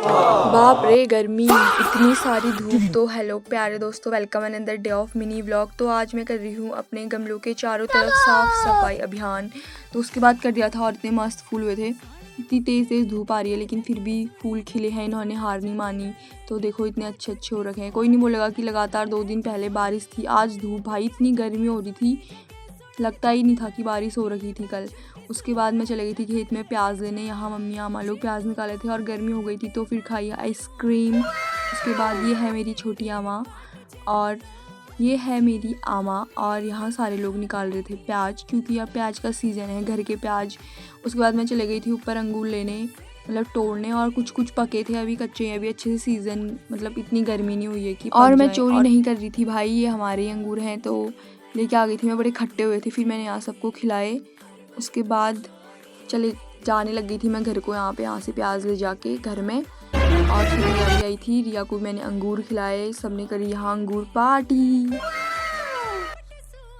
बाप रे गर्मी, इतनी सारी धूप। तो हेलो प्यारे दोस्तों, welcome another day of mini vlog. तो आज मैं कर रही हूँ अपने गमलों के चारों तरफ साफ सफाई अभियान। तो उसके बाद कर दिया था और इतने मस्त फूल हुए थे। इतनी तेज़ धूप आ रही है लेकिन फिर भी फूल खिले हैं, इन्होंने हार नहीं मानी। तो देखो इतने अच्छे अच्छे हो रखे हैं। कोई नहीं बोलेगा कि लगातार 2 दिन पहले बारिश थी, आज धूप। भाई इतनी गर्मी हो रही थी, लगता ही नहीं था कि बारिश हो रही थी कल। उसके बाद मैं चले गई थी खेत में प्याज लेने। यहाँ मम्मी आमा लोग प्याज निकाले थे और गर्मी हो गई थी तो फिर खाई आइसक्रीम। उसके बाद ये है मेरी छोटी आमा और ये है मेरी आमा, और यहाँ सारे लोग निकाल रहे थे प्याज क्योंकि अब प्याज का सीज़न है, घर के प्याज। उसके बाद मैं चले गई थी ऊपर अंगूर लेने, मतलब तोड़ने, और कुछ कुछ पके थे, अभी कच्चे हैं, अभी अच्छे से सीज़न, मतलब इतनी गर्मी नहीं हुई है कि और मैं चोरी नहीं कर रही थी भाई, ये हमारे ही अंगूर हैं तो लेके आ गई थी मैं। बड़े खट्टे हुए थे, फिर मैंने यहाँ सबको खिलाए। उसके बाद चले जाने लग गई थी मैं घर को, यहाँ से प्याज ले जाके घर में। और फिर रिया भी आई थी, रिया को मैंने अंगूर खिलाए, सबने करी यहाँ अंगूर पार्टी।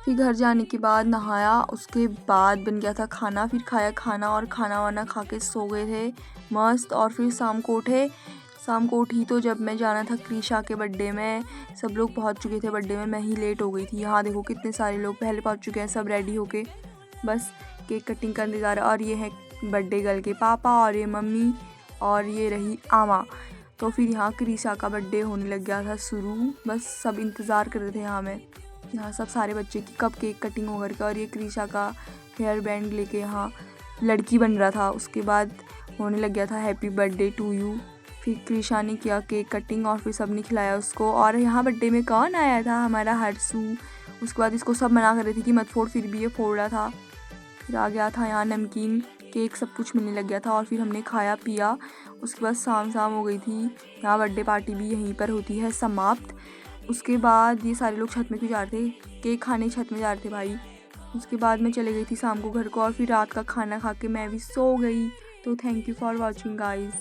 फिर घर जाने के बाद नहाया, उसके बाद बन गया था खाना, फिर खाया खाना और खाना वाना खा के सो गए थे मस्त। और फिर शाम को उठी तो जब मैं जाना था क्रिशा के बर्थडे में, सब लोग पहुंच चुके थे बर्थडे में, मैं ही लेट हो गई थी। यहाँ देखो कितने सारे लोग पहले पहुंच चुके हैं, सब रेडी होके बस केक कटिंग का इंतज़ार। और ये है बर्थडे गर्ल के पापा, और ये मम्मी, और ये रही आमा। तो फिर यहाँ क्रिशा का बर्थडे होने लग गया था शुरू, बस सब इंतज़ार कर रहे थे। यहाँ सब सारे बच्चे की कब केक कटिंग हो करके, और ये क्रिशा का हेयर बैंड लेके यहाँ लड़की बन रहा था। उसके बाद होने लग गया था हैप्पी बर्थडे टू यू। फिर क्रिशा ने किया केक कटिंग और फिर सब ने खिलाया उसको। और यहाँ बर्थडे में कौन आया था, हमारा हर्षू। उसके बाद इसको सब मना कर रहे थे कि मत फोड़, फिर भी ये फोड़ रहा था। फिर आ गया था यहाँ नमकीन, केक, सब कुछ मिलने लग गया था और फिर हमने खाया पिया। उसके बाद शाम हो गई थी। यहाँ बर्थडे पार्टी भी यहीं पर होती है समाप्त। उसके बाद ये सारे लोग छत में क्यों जा रहे थे, केक खाने छत में जा रहे थे भाई। उसके बाद मैं चले गई थी शाम को घर को, और फिर रात का खाना खा के मैं भी सो गई। तो thank you for watching guys.